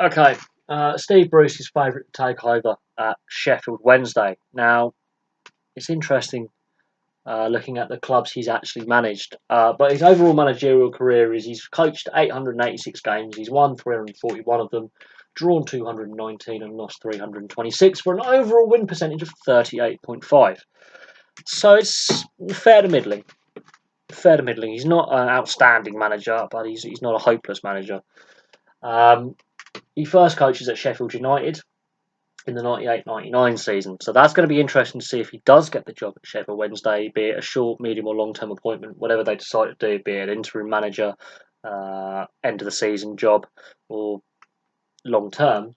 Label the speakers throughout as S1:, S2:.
S1: Okay, Steve Bruce's favourite to take over at Sheffield Wednesday. Now, it's interesting looking at the clubs he's actually managed. But his overall managerial career is he's coached 886 games, he's won 341 of them, drawn 219 and lost 326 for an overall win percentage of 38.5. So it's fair to middling. Fair to middling. He's not an outstanding manager, but he's not a hopeless manager. Um, he first coaches at Sheffield United in the 98-99 season. So that's going to be interesting to see if he does get the job at Sheffield Wednesday, be it a short, medium or long-term appointment, whatever they decide to do, be it an interim manager, end of the season job or long-term,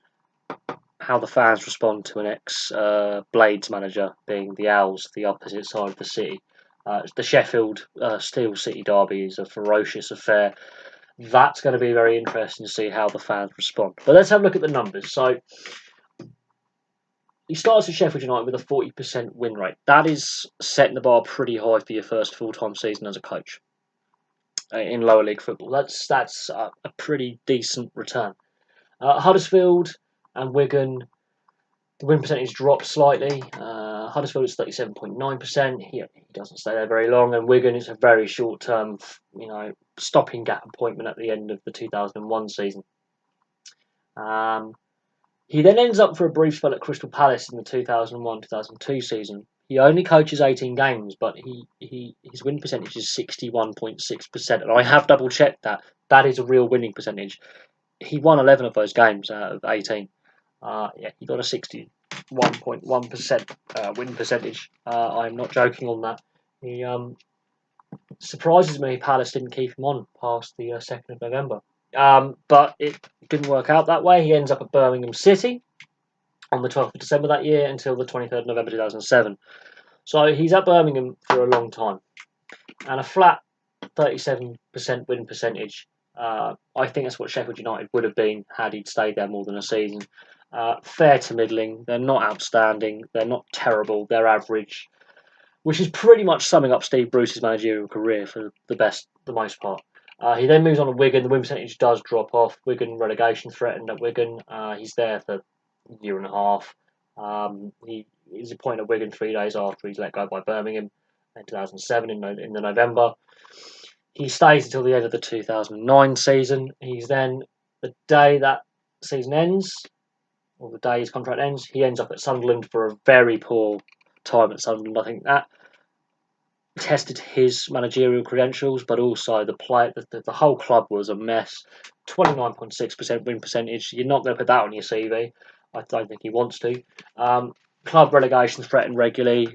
S1: how the fans respond to an ex-Blades manager, being the Owls, the opposite side of the city. The Sheffield Steel City derby is a ferocious affair. That's going to be very interesting to see how the fans respond. But let's have a look at the numbers. So he starts at Sheffield United with a 40% win rate. That is setting the bar pretty high for your first full-time season as a coach in lower league football. That's a pretty decent return. Huddersfield and Wigan, the win percentage dropped slightly. Huddersfield is 37.9%. He doesn't stay there very long, and Wigan is a very short-term, stopping gap appointment at the end of the 2001 season. He then ends up for a brief spell at Crystal Palace in the 2001-2002 season. He only coaches 18 games, but his win percentage is 61.6%, and I have double checked that. That is a real winning percentage. He won 11 of those games out of 18. He got a 61.1% win percentage. I'm not joking on that. He surprises me Palace didn't keep him on past the 2nd of November. But it didn't work out that way. He ends up at Birmingham City on the 12th of December that year until the 23rd of November 2007. So he's at Birmingham for a long time. And a flat 37% win percentage. I think that's what Sheffield United would have been had he'd stayed there more than a season. Fair to middling. They're not outstanding. They're not terrible. They're average, which is pretty much summing up Steve Bruce's managerial career for the most part. He then moves on to Wigan. The win percentage does drop off. Wigan relegation threatened at Wigan. He's there for a year and a half. He is appointed at Wigan 3 days after he's let go by Birmingham in 2007 in the November. He stays until the end of the 2009 season. He's then, the day that season ends, or the day his contract ends, he ends up at Sunderland for a very poor time at Sunderland. I think that tested his managerial credentials, but also the whole club was a mess. 29.6% win percentage. You're not going to put that on your CV. I don't think he wants to. Club relegation threatened regularly.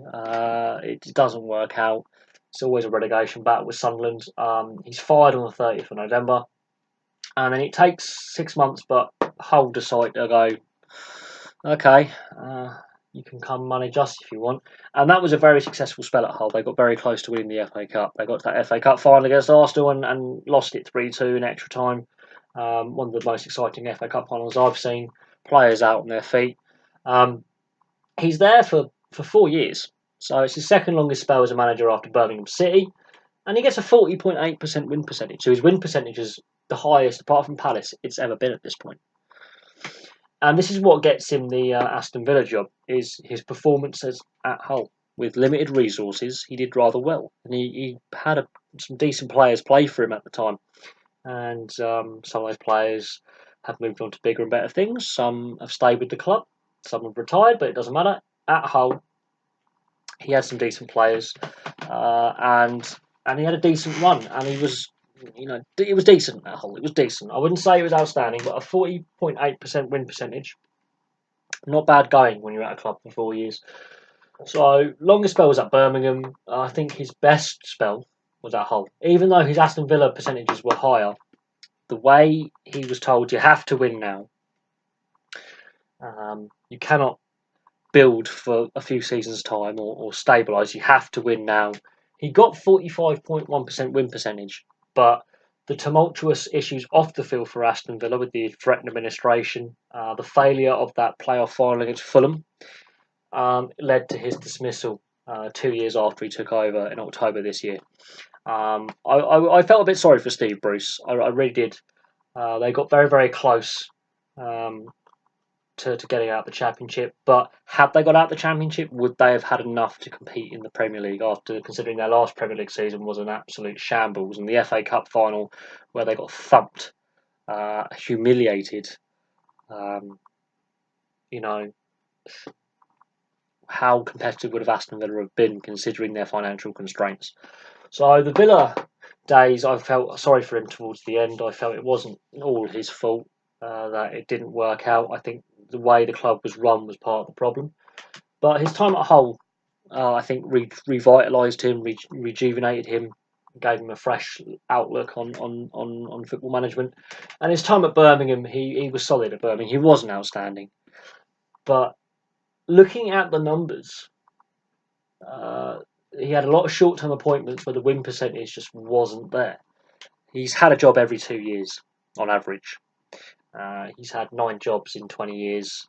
S1: It doesn't work out. It's always a relegation battle with Sunderland. He's fired on the 30th of November. And then it takes 6 months, but Hull decide to go, okay, you can come manage us if you want. And that was a very successful spell at Hull. They got very close to winning the FA Cup. They got to that FA Cup final against Arsenal and lost it 3-2 in extra time. One of the most exciting FA Cup finals I've seen. Players out on their feet. He's there for 4 years. So it's his second longest spell as a manager after Birmingham City. And he gets a 40.8% win percentage. So his win percentage is the highest, apart from Palace, it's ever been at this point. And this is what gets him the Aston Villa job, is his performances at Hull. With limited resources, he did rather well. And he had some decent players play for him at the time. And some of those players have moved on to bigger and better things. Some have stayed with the club. Some have retired, but it doesn't matter. At Hull, he had some decent players. And he had a decent run. And he was... it was decent at Hull. It was decent. I wouldn't say it was outstanding, but a 40.8% win percentage. Not bad going when you're at a club for 4 years. So, longest spell was at Birmingham. I think his best spell was at Hull. Even though his Aston Villa percentages were higher, the way he was told, you have to win now. You cannot build for a few seasons' time or stabilise. You have to win now. He got 45.1% win percentage. But the tumultuous issues off the field for Aston Villa with the threatened administration, the failure of that playoff final against Fulham, led to his dismissal 2 years after he took over in October this year. I felt a bit sorry for Steve Bruce. I really did. They got very, very close to getting out the Championship. But had they got out the Championship, would they have had enough to compete in the Premier League after considering their last Premier League season was an absolute shambles, and the FA Cup final where they got thumped, humiliated. You know, how competitive would have Aston Villa have been considering their financial constraints? So the Villa days, I felt sorry for him towards the end. I felt it wasn't all his fault that it didn't work out. I think the way the club was run was part of the problem. But his time at Hull, I think, revitalised him, rejuvenated him, gave him a fresh outlook on football management. And his time at Birmingham, he was solid at Birmingham. He wasn't outstanding. But looking at the numbers, he had a lot of short-term appointments where the win percentage just wasn't there. He's had a job every 2 years on average. He's had 9 jobs in 20 years.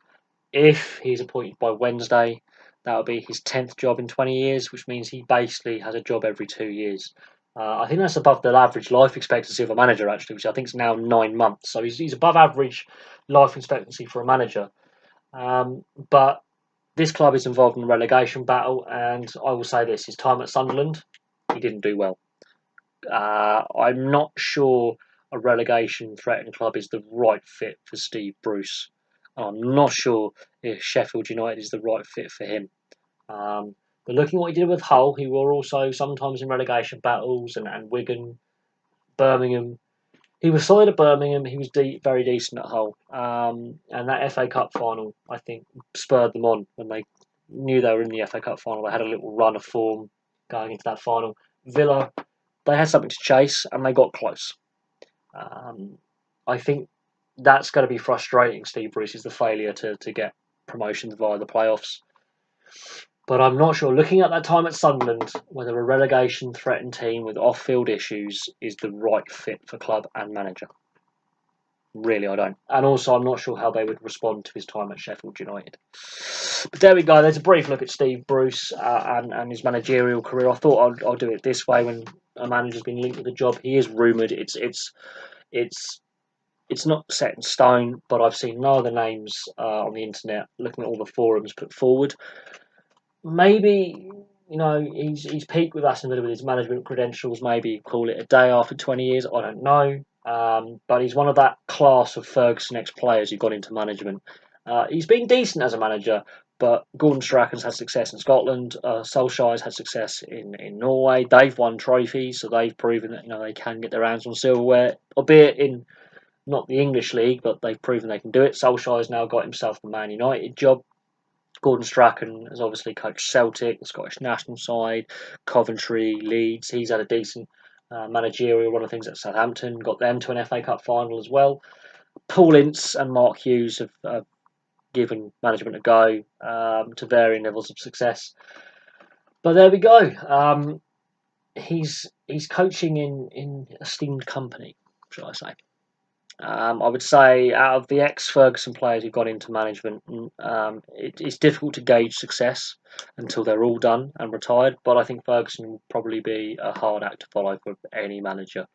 S1: If he's appointed by Wednesday, that will be his 10th job in 20 years, which means he basically has a job every 2 years. I think that's above the average life expectancy of a manager, actually, which I think is now 9 months. So he's above average life expectancy for a manager. But this club is involved in a relegation battle, and I will say this: his time at Sunderland, he didn't do well. I'm not sure a relegation-threatened club is the right fit for Steve Bruce. I'm not sure if Sheffield United is the right fit for him. But looking at what he did with Hull, who were also sometimes in relegation battles, and Wigan, Birmingham, he was solid at Birmingham. He was very decent at Hull. And that FA Cup final, I think, spurred them on when they knew they were in the FA Cup final. They had a little run of form going into that final. Villa, they had something to chase, and they got close. I think that's going to be frustrating, Steve Bruce, is the failure to get promotions via the playoffs. But I'm not sure. Looking at that time at Sunderland, whether a relegation-threatened team with off-field issues is the right fit for club and manager. Really, I don't. And also, I'm not sure how they would respond to his time at Sheffield United. But there we go. There's a brief look at Steve Bruce and his managerial career. I thought I'll do it this way when a manager's been linked with a job. He is rumoured. It's not set in stone, but I've seen no other names on the internet looking at all the forums put forward. Maybe, he's peaked with Aston Villa with his management credentials. Maybe call it a day after 20 years. I don't know. But he's one of that class of Ferguson ex-players who got into management. He's been decent as a manager, but Gordon Strachan's had success in Scotland. Solskjaer's had success in Norway. They've won trophies, so they've proven that they can get their hands on silverware, albeit in not the English league, but they've proven they can do it. Solskjaer's now got himself the Man United job. Gordon Strachan has obviously coached Celtic, the Scottish national side, Coventry, Leeds. He's had a decent managerial run of things at Southampton, got them to an FA Cup final as well. Paul Ince and Mark Hughes have given management a go to varying levels of success. But there we go. He's coaching in esteemed company, shall I say. I would say out of the ex-Ferguson players who've gone into management, it's difficult to gauge success until they're all done and retired. But I think Ferguson will probably be a hard act to follow for any manager.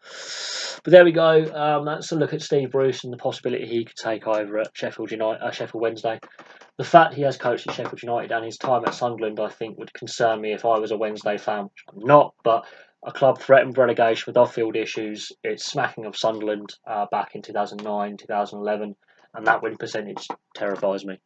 S1: But there we go. That's a look at Steve Bruce and the possibility he could take over at Sheffield Wednesday. The fact he has coached at Sheffield United and his time at Sunderland, I think, would concern me if I was a Wednesday fan, which I'm not. But a club threatened relegation with off-field issues. It's smacking of Sunderland back in 2009, 2011, and that win percentage terrifies me.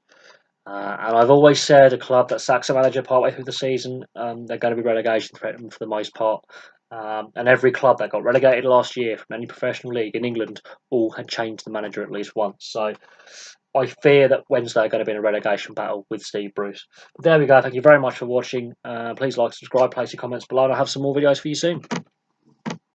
S1: And I've always said a club that sacks a manager partway through the season, they're going to be relegation threatened for the most part. And every club that got relegated last year from any professional league in England all had changed the manager at least once. So I fear that Wednesday are going to be in a relegation battle with Steve Bruce. But there we go. Thank you very much for watching. Please like, subscribe, place your comments below, and I'll have some more videos for you soon.